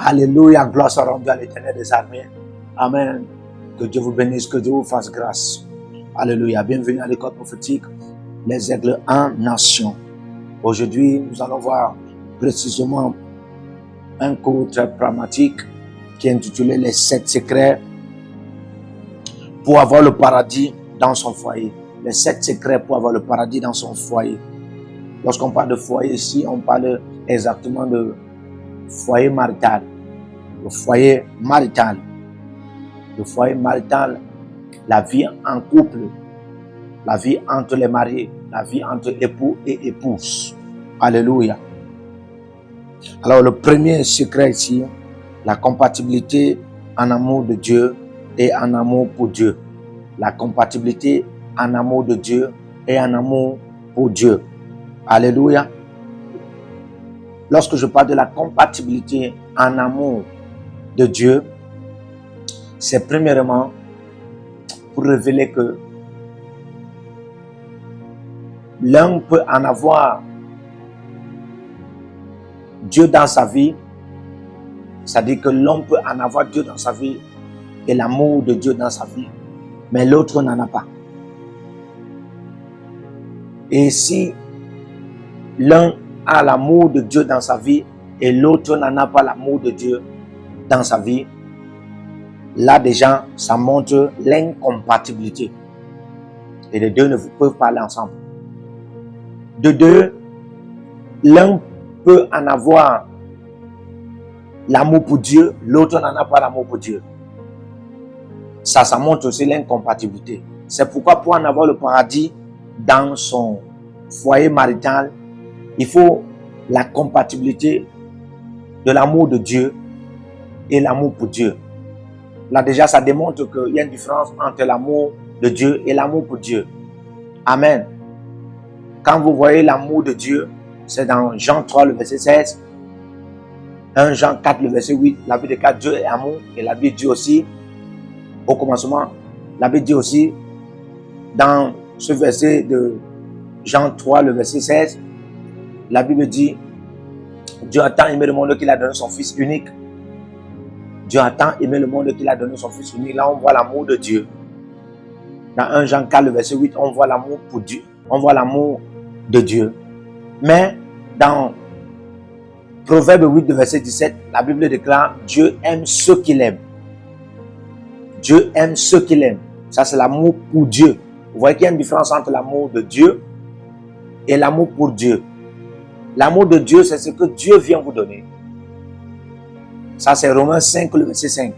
Alléluia, gloire soit rendue à l'Éternel des armées. Amen. Que Dieu vous bénisse, que Dieu vous fasse grâce. Alléluia. Bienvenue à l'école prophétique, les aigles en nation. Aujourd'hui, nous allons voir précisément un cours très pragmatique qui est intitulé Les 7 secrets pour avoir le paradis dans son foyer. Les 7 secrets pour avoir le paradis dans son foyer. Lorsqu'on parle de foyer ici, on parle exactement de foyer marital. Le foyer marital. Le foyer marital, la vie en couple, la vie entre les mariés, la vie entre époux et épouses. Alléluia. Alors le premier secret ici, la compatibilité en amour de Dieu et en amour pour Dieu. La compatibilité en amour de Dieu et en amour pour Dieu. Alléluia. Lorsque je parle de la compatibilité en amour de Dieu, c'est premièrement pour révéler que l'un peut en avoir Dieu dans sa vie, c'est-à-dire que l'homme peut en avoir Dieu dans sa vie et l'amour de Dieu dans sa vie, mais l'autre n'en a pas. Et si l'un a l'amour de Dieu dans sa vie et l'autre n'en a pas l'amour de Dieu dans sa vie, là déjà, ça montre l'incompatibilité. Et les deux ne peuvent pas aller ensemble. De deux, l'un peut en avoir l'amour pour Dieu, l'autre n'en a pas l'amour pour Dieu. Ça montre aussi l'incompatibilité. C'est pourquoi pour en avoir le paradis dans son foyer marital, il faut la compatibilité de l'amour de Dieu et l'amour pour Dieu. Là déjà, ça démontre qu'il y a une différence entre l'amour de Dieu et l'amour pour Dieu. Amen. Quand vous voyez l'amour de Dieu, c'est dans Jean 3, le verset 16. 1 Jean 4, le verset 8. La Bible déclare Dieu est amour. Et la Bible dit aussi, au commencement, la Bible dit aussi, dans ce verset de Jean 3, le verset 16, la Bible dit, Dieu a tant aimé le monde qu'il a donné son Fils unique. Dieu a tant aimé le monde qu'il a donné son Fils unique. Là, on voit l'amour de Dieu. Dans 1 Jean 4, le verset 8, on voit l'amour pour Dieu. On voit l'amour de Dieu. Mais dans Proverbe 8, le verset 17, la Bible déclare Dieu aime ceux qu'il aime. Dieu aime ceux qu'il aime. Ça, c'est l'amour pour Dieu. Vous voyez qu'il y a une différence entre l'amour de Dieu et l'amour pour Dieu. L'amour de Dieu, c'est ce que Dieu vient vous donner. Ça, c'est Romains 5, le verset 5.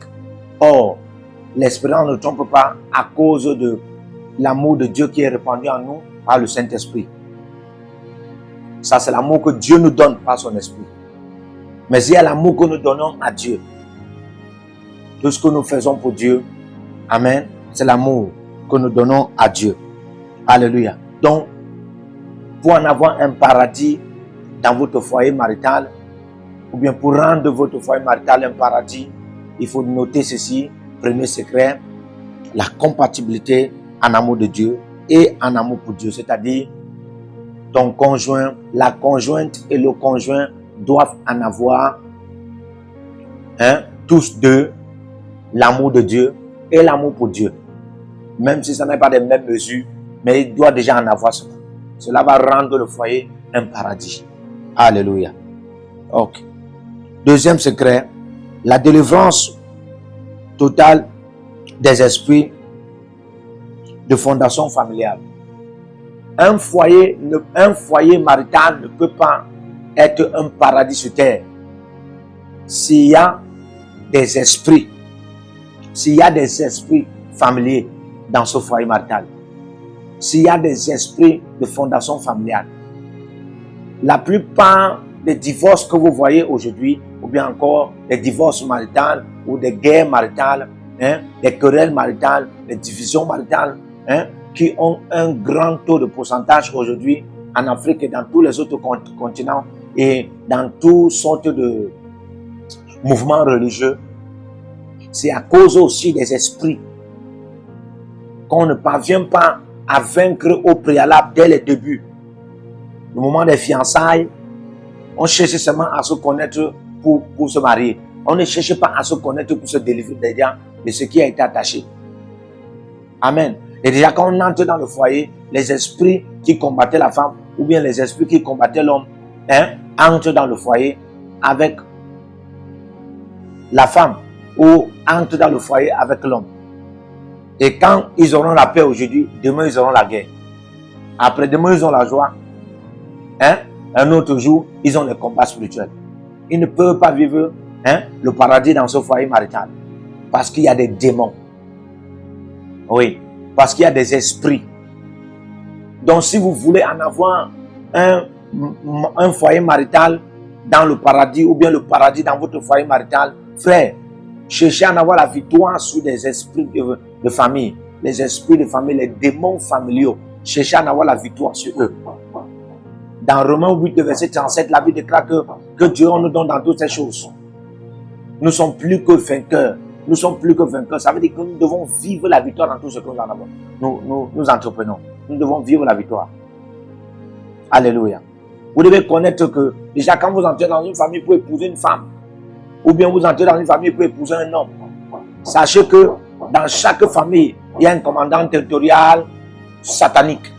Or, l'espérance ne trompe pas à cause de l'amour de Dieu qui est répandu en nous par le Saint-Esprit. Ça, c'est l'amour que Dieu nous donne par son Esprit. Mais il y a l'amour que nous donnons à Dieu. Tout ce que nous faisons pour Dieu, amen, c'est l'amour que nous donnons à Dieu. Alléluia. Donc, pour en avoir un paradis dans votre foyer marital, ou bien pour rendre votre foyer marital un paradis, il faut noter ceci. Premier secret, la compatibilité en amour de Dieu et en amour pour Dieu. C'est-à-dire, ton conjoint, la conjointe et le conjoint doivent en avoir, tous deux, l'amour de Dieu et l'amour pour Dieu. Même si ça n'est pas des mêmes mesures, mais il doit déjà en avoir cela. Cela va rendre le foyer un paradis. Alléluia. Ok. Deuxième secret, la délivrance totale des esprits de fondation familiale. Un foyer marital ne peut pas être un paradis sur terre s'il y a des esprits, familiers dans ce foyer marital, s'il y a des esprits de fondation familiale. La plupart des divorces que vous voyez aujourd'hui, ou bien encore des divorces maritales ou des guerres maritales, des querelles maritales, des divisions maritales, qui ont un grand taux de pourcentage aujourd'hui en Afrique et dans tous les autres continents et dans toutes sortes de mouvements religieux, c'est à cause aussi des esprits qu'on ne parvient pas à vaincre au préalable dès les débuts. Le moment des fiançailles, on cherche seulement à se connaître pour se marier. On ne cherche pas à se connaître pour se délivrer de ce qui a été attaché. Amen. Et déjà, quand on entre dans le foyer, les esprits qui combattaient la femme, ou bien les esprits qui combattaient l'homme, entrent dans le foyer avec la femme, ou entrent dans le foyer avec l'homme. Et quand ils auront la paix aujourd'hui, demain ils auront la guerre. Après demain ils ont la joie. Un autre jour, ils ont les combats spirituels. Ils ne peuvent pas vivre le paradis dans ce foyer marital. Parce qu'il y a des démons. Oui. Parce qu'il y a des esprits. Donc si vous voulez en avoir un foyer marital dans le paradis, ou bien le paradis dans votre foyer marital, frère, cherchez à en avoir la victoire sur des esprits de famille. Les esprits de famille, les démons familiaux. Cherchez à en avoir la victoire sur eux. Dans Romains 8, verset 37, la Bible déclare que Dieu nous donne dans toutes ces choses. Nous ne sommes plus que vainqueurs. Nous sommes plus que vainqueurs. Ça veut dire que nous devons vivre la victoire dans tout ce que nous en avons. Nous entreprenons. Nous devons vivre la victoire. Alléluia. Vous devez connaître que déjà quand vous entrez dans une famille pour épouser une femme, ou bien vous entrez dans une famille pour épouser un homme, sachez que dans chaque famille, il y a un commandant territorial satanique.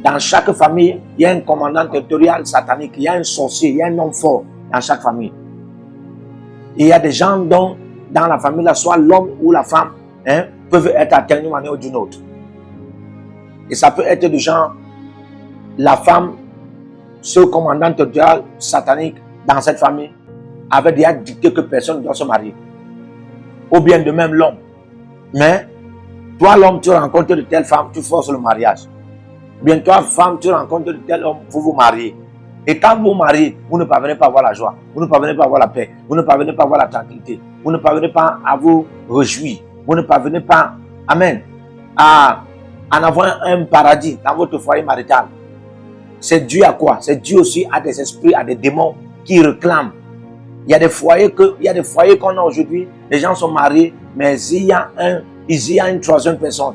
Dans chaque famille, il y a un commandant territorial satanique. Il y a un sorcier, il y a un homme fort dans chaque famille. Et il y a des gens dont, dans la famille, là, soit l'homme ou la femme, peuvent être atteints d'une manière ou d'une autre. Et ça peut être du genre, la femme, ce commandant territorial satanique dans cette famille, avait déjà dicté que personne ne doit se marier. Ou bien de même l'homme. Mais, toi l'homme, tu rencontres de telle femme, tu forces le mariage. Bien toi, femme, tu rencontres de tel homme, vous vous mariez. Et quand vous vous mariez, vous ne parvenez pas à avoir la joie, vous ne parvenez pas à avoir la paix, vous ne parvenez pas à avoir la tranquillité, vous ne parvenez pas à vous réjouir, vous ne parvenez pas, amen, à en avoir un paradis dans votre foyer marital. C'est dû à quoi? C'est dû aussi à des esprits, à des démons qui réclament. Il y a des foyers qu'on a aujourd'hui, les gens sont mariés, mais il y a une troisième personne.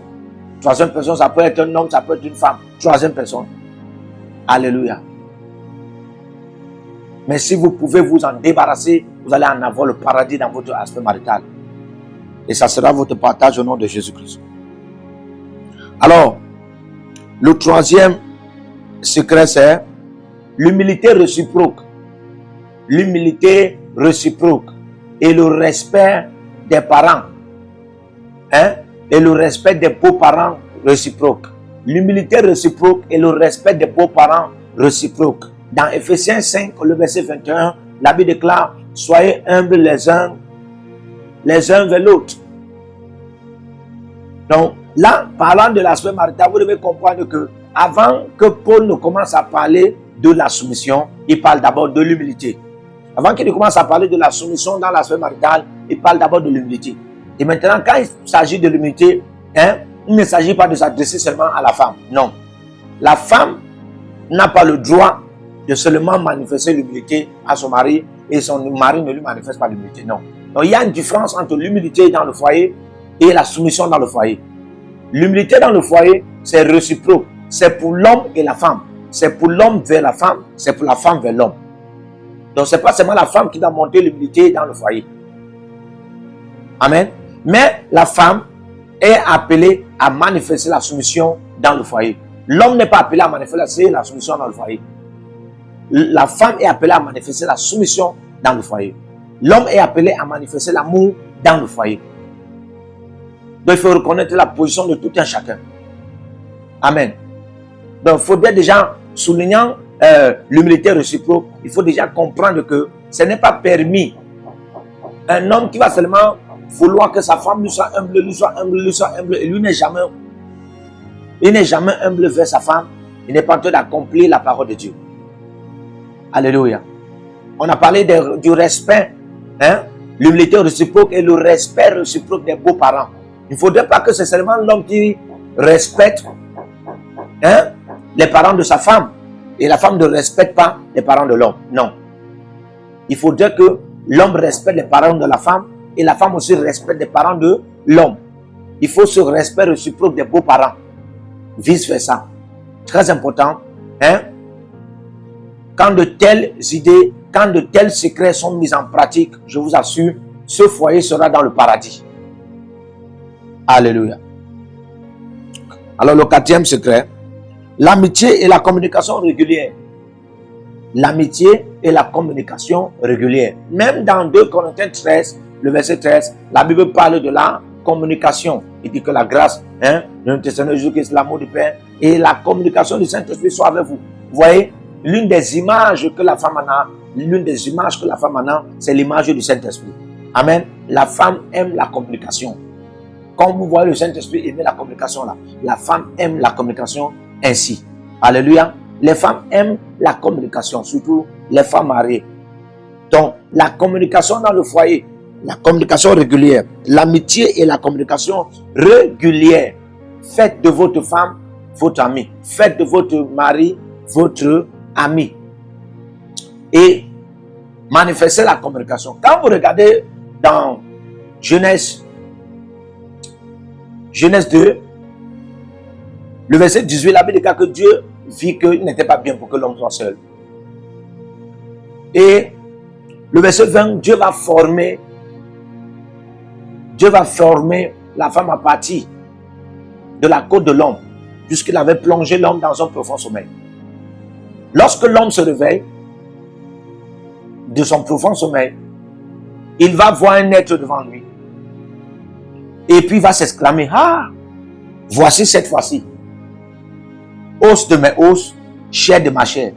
Troisième personne, ça peut être un homme, ça peut être une femme. Troisième personne. Alléluia. Mais si vous pouvez vous en débarrasser, vous allez en avoir le paradis dans votre aspect marital. Et ça sera votre partage au nom de Jésus-Christ. Alors, le troisième secret, c'est l'humilité réciproque. L'humilité réciproque et le respect des parents. Et le respect des beaux-parents réciproques. L'humilité réciproque et le respect des beaux-parents réciproques. Dans Ephésiens 5, le verset 21, la Bible déclare, soyez humbles les uns vers l'autre. Donc, là, parlant de l'aspect marital, vous devez comprendre que avant que Paul ne commence à parler de la soumission, il parle d'abord de l'humilité. Avant qu'il ne commence à parler de la soumission dans l'aspect marital, il parle d'abord de l'humilité. Et maintenant, quand il s'agit de l'humilité, il ne s'agit pas de s'adresser seulement à la femme. Non. La femme n'a pas le droit de seulement manifester l'humilité à son mari et son mari ne lui manifeste pas l'humilité. Non. Donc, il y a une différence entre l'humilité dans le foyer et la soumission dans le foyer. L'humilité dans le foyer, c'est réciproque. C'est pour l'homme et la femme. C'est pour l'homme vers la femme, c'est pour la femme vers l'homme. Donc, ce n'est pas seulement la femme qui doit monter l'humilité dans le foyer. Amen. Mais la femme est appelée à manifester la soumission dans le foyer. L'homme n'est pas appelé à manifester la soumission dans le foyer. La femme est appelée à manifester la soumission dans le foyer. L'homme est appelé à manifester l'amour dans le foyer. Donc il faut reconnaître la position de tout un chacun. Amen. Donc il faudrait déjà, soulignant l'humilité réciproque, il faut déjà comprendre que ce n'est pas permis. Un homme qui va seulement vouloir que sa femme lui soit humble, et lui n'est jamais humble vers sa femme, il n'est pas en train d'accomplir la parole de Dieu. Alléluia. On a parlé du respect, l'humilité réciproque et le respect réciproque des beaux-parents. Il ne faudrait pas que c'est seulement l'homme qui respecte les parents de sa femme et la femme ne respecte pas les parents de l'homme. Non. Il faudrait que l'homme respecte les parents de la femme et la femme aussi respecte les parents de l'homme. Il faut ce respect réciproque des beaux-parents. Vice versa. Très important. Quand de telles idées, quand de tels secrets sont mis en pratique, je vous assure, ce foyer sera dans le paradis. Alléluia. Alors le quatrième secret, l'amitié et la communication régulière. L'amitié et la communication régulière. Même dans 2 Corinthiens 13, le verset 13, la Bible parle de la communication. Il dit que la grâce de notre Seigneur Jésus-Christ, l'amour du Père et la communication du Saint-Esprit soit avec vous. Vous voyez, l'une des images que la femme en a, c'est l'image du Saint-Esprit. Amen. La femme aime la communication. Quand vous voyez le Saint-Esprit aimer la communication là, la femme aime la communication ainsi. Alléluia. Les femmes aiment la communication, surtout les femmes mariées. Donc, la communication dans le foyer, la communication régulière, l'amitié et la communication régulière. Faites de votre femme votre ami. Faites de votre mari votre ami. Et manifestez la communication. Quand vous regardez dans Genèse 2, le verset 18, la Bible dit que Dieu vit qu'il n'était pas bien pour que l'homme soit seul. Et le verset 20, Dieu va former la femme à partir de la côte de l'homme, puisqu'il avait plongé l'homme dans un profond sommeil. Lorsque l'homme se réveille de son profond sommeil, il va voir un être devant lui. Et puis il va s'exclamer, ah, voici cette fois-ci, os de mes os, chair de ma chair.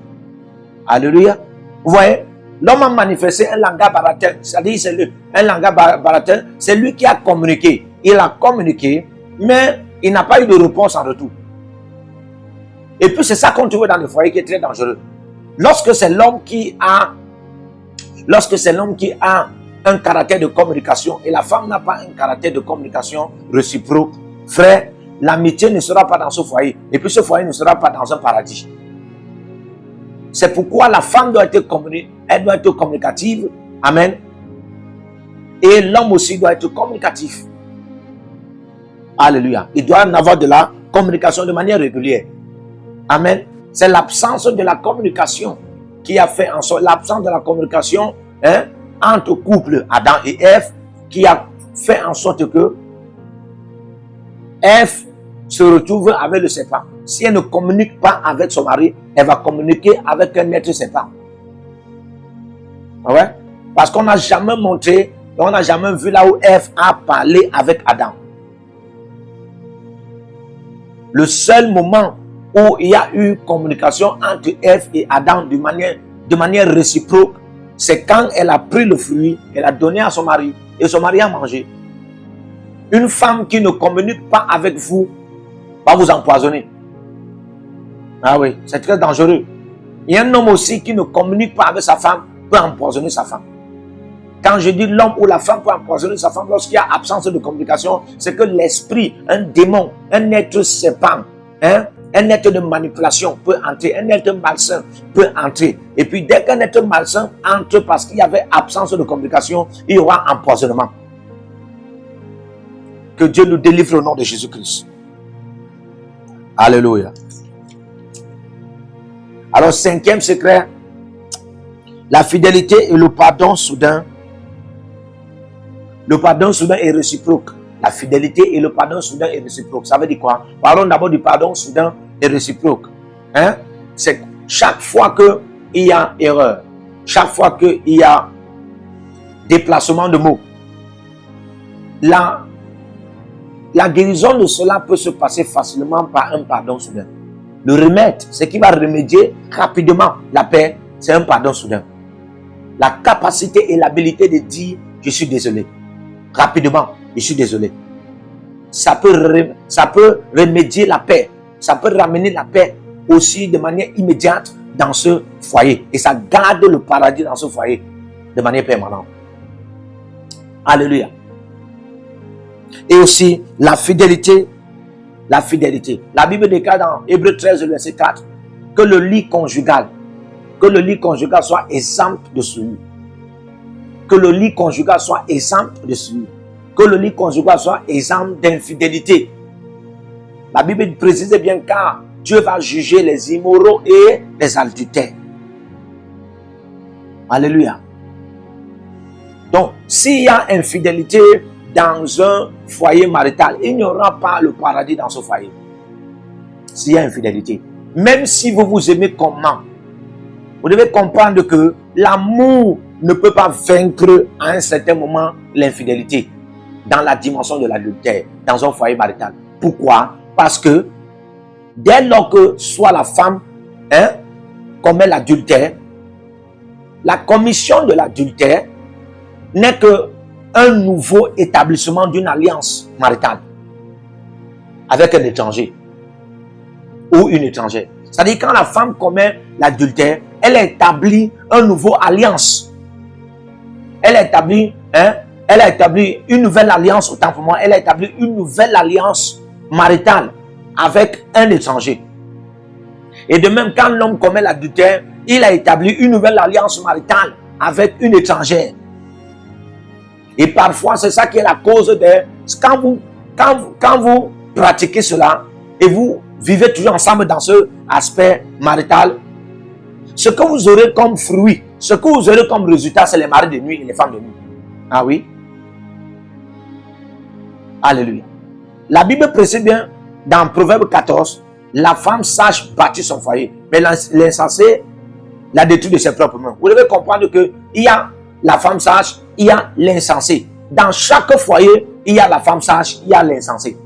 Alléluia. Vous voyez, l'homme a manifesté un langage baratin, c'est-à-dire un langage baratin, c'est lui qui a communiqué. Il a communiqué, mais il n'a pas eu de réponse en retour. Et puis c'est ça qu'on trouve dans le foyer qui est très dangereux. Lorsque c'est l'homme qui a un caractère de communication et la femme n'a pas un caractère de communication réciproque, frère, l'amitié ne sera pas dans ce foyer. Et puis ce foyer ne sera pas dans un paradis. C'est pourquoi la femme doit être communicative. Amen. Et l'homme aussi doit être communicatif. Alléluia. Il doit en avoir de la communication de manière régulière. Amen. C'est l'absence de la communication qui a fait en sorte, l'absence de la communication entre couple Adam et Ève qui a fait en sorte que Ève se retrouve avec le serpent. Si elle ne communique pas avec son mari, elle va communiquer avec un être serpent. Ouais? Parce qu'on n'a jamais montré, on n'a jamais vu là où Ève a parlé avec Adam. Le seul moment où il y a eu communication entre Ève et Adam de manière réciproque, c'est quand elle a pris le fruit, elle a donné à son mari et son mari a mangé. Une femme qui ne communique pas avec vous va vous empoisonner. Ah oui, c'est très dangereux. Il y a un homme aussi qui ne communique pas avec sa femme peut empoisonner sa femme. Quand je dis l'homme ou la femme peut empoisonner sa femme lorsqu'il y a absence de communication, c'est que l'esprit, un démon, un être serpent, un être de manipulation peut entrer, un être malsain peut entrer. Et puis dès qu'un être malsain entre parce qu'il y avait absence de communication, il y aura empoisonnement. Que Dieu nous délivre au nom de Jésus-Christ. Alléluia. Alors, 5e secret, la fidélité et le pardon soudain. Le pardon soudain est réciproque. La fidélité et le pardon soudain est réciproque. Ça veut dire quoi? Parlons d'abord du pardon soudain et réciproque. C'est chaque fois qu'il y a erreur, chaque fois qu'il y a déplacement de mots, la guérison de cela peut se passer facilement par un pardon soudain. Le remède, ce qui va remédier rapidement la paix, c'est un pardon soudain. La capacité et l'habilité de dire « je suis désolé ». Rapidement, je suis désolé. Ça peut remédier la paix. Ça peut ramener la paix aussi de manière immédiate dans ce foyer. Et ça garde le paradis dans ce foyer de manière permanente. Alléluia. Et aussi la fidélité. La fidélité. La Bible déclare dans Hébreux 13, verset 4, que le lit conjugal soit exempt de souillure. Que le lit conjugal soit exempt de souillure. Que le lit conjugal soit exempt d'infidélité. La Bible précise bien car Dieu va juger les immoraux et les adultères. Alléluia. Donc, s'il y a infidélité dans un foyer marital, il n'y aura pas le paradis dans ce foyer. S'il y a infidélité. Même si vous vous aimez comment, vous devez comprendre que l'amour ne peut pas vaincre à un certain moment l'infidélité dans la dimension de l'adultère, dans un foyer marital. Pourquoi? Parce que dès lors que soit la femme commet l'adultère, la commission de l'adultère n'est qu'un nouveau établissement d'une alliance maritale avec un étranger ou une étrangère. C'est-à-dire quand la femme commet l'adultère, elle établit une nouvelle alliance. Elle a établi une nouvelle alliance, autant pour moi, elle a établi une nouvelle alliance maritale avec un étranger. Et de même, quand l'homme commet l'adultère, il a établi une nouvelle alliance maritale avec une étrangère. Et parfois, c'est ça qui est la cause de... Quand vous pratiquez cela et vous vivez toujours ensemble dans ce aspect marital, ce que vous aurez comme fruit, ce que vous aurez comme résultat, c'est les maris de nuit et les femmes de nuit. Ah oui? Alléluia. La Bible précise bien dans Proverbe 14, la femme sage bâtit son foyer, mais l'insensé la détruit de ses propres mains. Vous devez comprendre qu'il y a la femme sage, il y a l'insensé. Dans chaque foyer, il y a la femme sage, il y a l'insensé.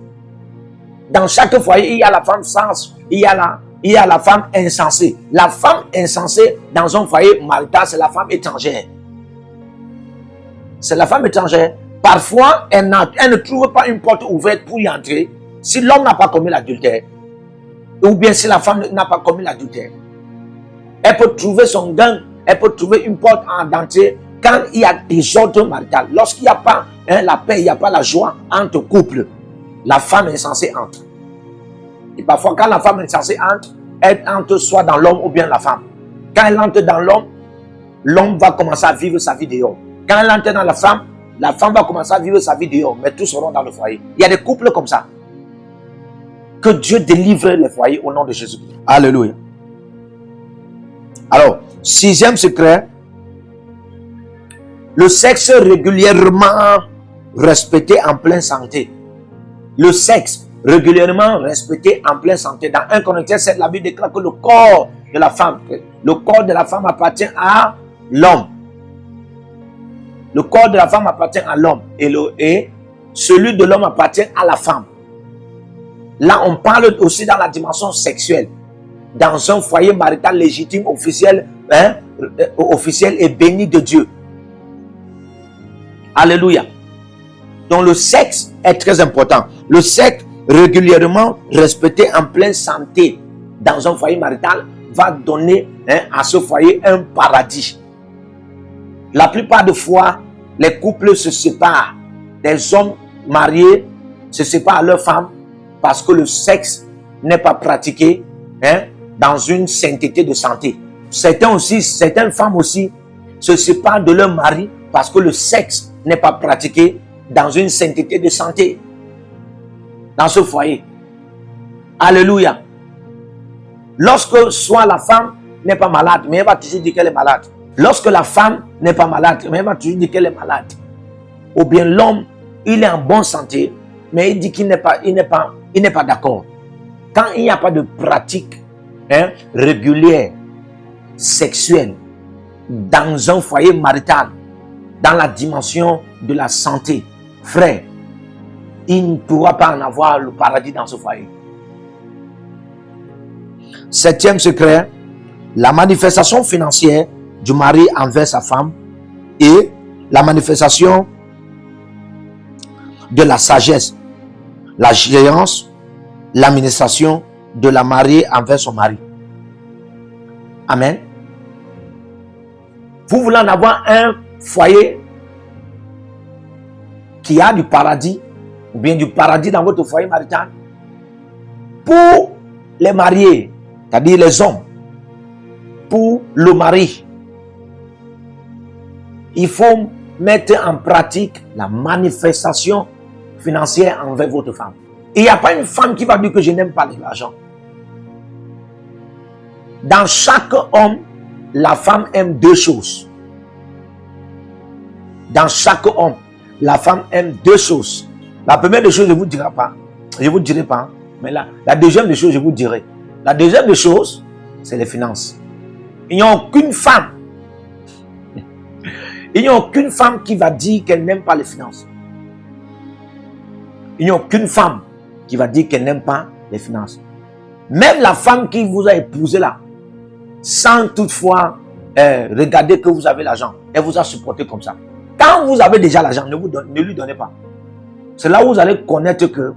Dans chaque foyer, il y a la femme sage, il y a la femme insensée. La femme insensée dans un foyer marital, c'est la femme étrangère. C'est la femme étrangère. Parfois, elle ne trouve pas une porte ouverte pour y entrer si l'homme n'a pas commis l'adultère. Ou bien si la femme n'a pas commis l'adultère. Elle peut trouver son gain, elle peut trouver une porte d'entrée quand il y a des ordres maritaux. Lorsqu'il n'y a pas la paix, il n'y a pas la joie entre couples, la femme insensée entre. Et parfois, quand la femme insensée entre, elle entre soit dans l'homme ou bien la femme. Quand elle entre dans l'homme, l'homme va commencer à vivre sa vie dehors. Quand elle entre dans la femme va commencer à vivre sa vie dehors, mais tous seront dans le foyer. Il y a des couples comme ça. Que Dieu délivre les foyers au nom de Jésus-Christ. Alléluia. Alors, 6e secret, le sexe régulièrement respecté en pleine santé. Le sexe régulièrement respecté en pleine santé. Dans 1 Corinthiens 7, la Bible déclare que le corps de la femme appartient à l'homme. Le corps de la femme appartient à l'homme et celui de l'homme appartient à la femme. Là, on parle aussi dans la dimension sexuelle. Dans un foyer marital légitime, officiel et béni de Dieu. Alléluia. Donc le sexe est très important. Le sexe régulièrement respecté en pleine santé dans un foyer marital va donner à ce foyer un paradis. La plupart des fois, les couples se séparent. Des hommes mariés se séparent à leur femme parce que le sexe n'est pas pratiqué dans une sainteté de santé. Certaines femmes aussi se séparent de leur mari parce que le sexe n'est pas pratiqué dans une sainteté de santé. Dans ce foyer. Alléluia. Lorsque soit la femme n'est pas malade, mais elle va toujours dire qu'elle est malade. Lorsque la femme n'est pas malade, mais elle va toujours dire qu'elle est malade. Ou bien l'homme, il est en bonne santé, mais il dit qu'il n'est pas d'accord. Quand il n'y a pas de pratique régulière, sexuelle, dans un foyer marital, dans la dimension de la santé, frère, il ne pourra pas en avoir le paradis dans ce foyer. 7e secret, la manifestation financière du mari envers sa femme et la manifestation de la sagesse, la gérance, l'administration de la mariée envers son mari. Amen. Vous voulez en avoir un foyer qui a du paradis, ou bien du paradis dans votre foyer marital, pour les mariés, c'est-à-dire les hommes, pour le mari, il faut mettre en pratique la manifestation financière envers votre femme. Il n'y a pas une femme qui va dire que je n'aime pas l'argent. Dans chaque homme, la femme aime deux choses. dans chaque homme, la femme aime deux choses. La première des choses, je ne vous dirai pas. Je ne vous dirai pas. Mais la deuxième des choses, je vous dirai. La deuxième des choses, c'est les finances. Il n'y a aucune femme. Il n'y a aucune femme qui va dire qu'elle n'aime pas les finances. Il n'y a aucune femme qui va dire qu'elle n'aime pas les finances. Même la femme qui vous a épousé là, sans toutefois regarder que vous avez l'argent, elle vous a supporté comme ça. Quand vous avez déjà l'argent, ne lui donnez pas. C'est là où vous allez connaître que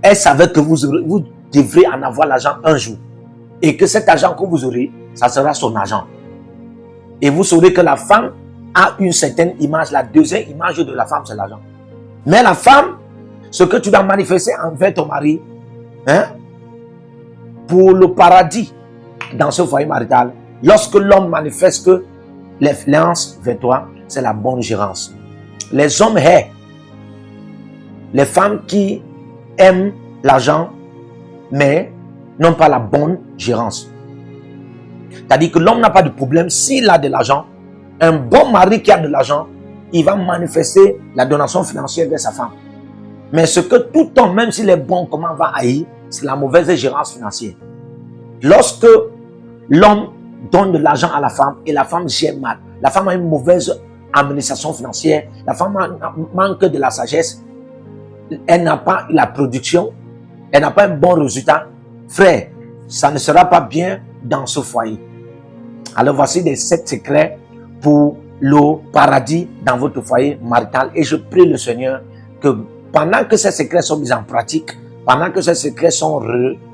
elle savait que vous devrez en avoir l'argent un jour. Et que cet argent que vous aurez, ça sera son argent. Et vous saurez que la femme a une certaine image. La deuxième image de la femme, c'est l'argent. Mais la femme, ce que tu dois manifester envers ton mari, hein, pour le paradis dans ce foyer marital, lorsque l'homme manifeste que l'influence vers toi, c'est la bonne gérance. Les hommes haïssent les femmes qui aiment l'argent, mais n'ont pas la bonne gérance. C'est-à-dire que l'homme n'a pas de problème s'il a de l'argent. Un bon mari qui a de l'argent, il va manifester la donation financière vers sa femme. Mais ce que tout homme, même s'il est bon, comment va haïr, c'est la mauvaise gérance financière. Lorsque l'homme donne de l'argent à la femme et la femme gère mal, la femme a une mauvaise administration financière, la femme manque de la sagesse, elle n'a pas la production, elle n'a pas un bon résultat, frère, ça ne sera pas bien dans ce foyer. Alors voici les 7 secrets pour le paradis dans votre foyer marital. Et je prie le Seigneur que pendant que ces secrets sont mis en pratique, pendant que ces secrets sont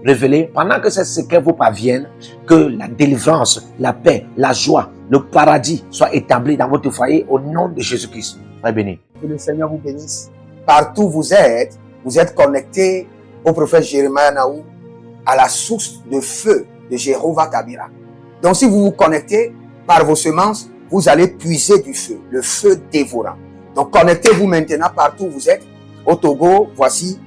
révélés, pendant que ces secrets vous parviennent, que la délivrance, la paix, la joie, le paradis soient établis dans votre foyer au nom de Jésus-Christ. Soyez bénis. Que le Seigneur vous bénisse. Partout où vous êtes connectés au prophète Jérémie Naou, à la source de feu de Jéhovah Tabira. Donc si vous vous connectez par vos semences, vous allez puiser du feu, le feu dévorant. Donc connectez-vous maintenant partout où vous êtes. Au Togo, voici,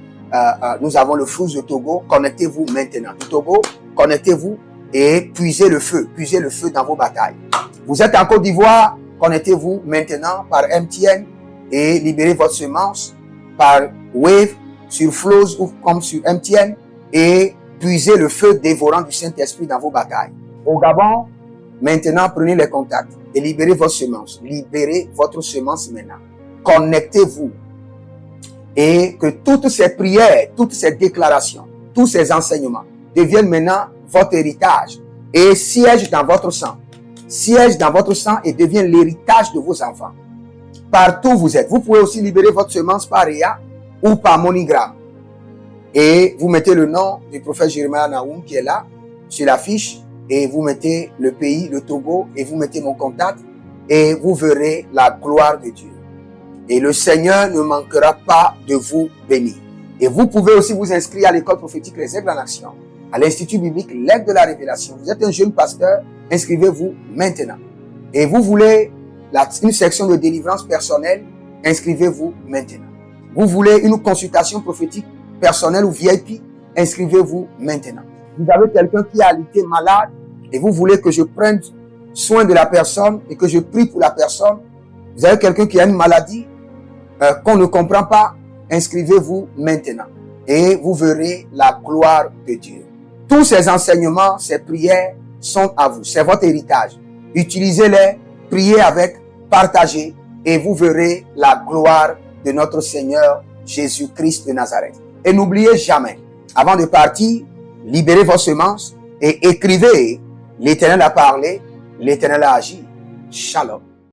nous avons le flux de Togo. Connectez-vous maintenant. Du Togo, connectez-vous et puisez le feu dans vos batailles. Vous êtes en Côte d'Ivoire, connectez-vous maintenant par MTN et libérez votre semence par Wave sur Flows ou comme sur MTN et puisez le feu dévorant du Saint-Esprit dans vos batailles. Au Gabon, maintenant prenez les contacts et libérez votre semence. Libérez votre semence maintenant. Connectez-vous et que toutes ces prières, toutes ces déclarations, tous ces enseignements deviennent maintenant votre héritage et siègent dans votre sang. Siègent dans votre sang et deviennent l'héritage de vos enfants. Partout où vous êtes. Vous pouvez aussi libérer votre semence par Réa ou par MoneyGram. Et vous mettez le nom du prophète Jérémie Naoum qui est là, sur la fiche, et vous mettez le pays, le Togo, et vous mettez mon contact, et vous verrez la gloire de Dieu. Et le Seigneur ne manquera pas de vous bénir. Et vous pouvez aussi vous inscrire à l'école prophétique Les Aigles en Action, à l'Institut biblique L'Aigle de la Révélation. Vous êtes un jeune pasteur, inscrivez-vous maintenant. Et vous voulez une section de délivrance personnelle, inscrivez-vous maintenant. Vous voulez une consultation prophétique personnelle ou VIP, inscrivez-vous maintenant. Vous avez quelqu'un qui a été malade et vous voulez que je prenne soin de la personne et que je prie pour la personne. Vous avez quelqu'un qui a une maladie qu'on ne comprend pas, inscrivez-vous maintenant. Et vous verrez la gloire de Dieu. Tous ces enseignements, ces prières sont à vous. C'est votre héritage. Utilisez-les, priez avec, partagez et vous verrez la gloire de notre Seigneur Jésus-Christ de Nazareth. Et n'oubliez jamais, avant de partir, libérez vos semences et écrivez, l'Éternel a parlé, l'Éternel a agi. Shalom.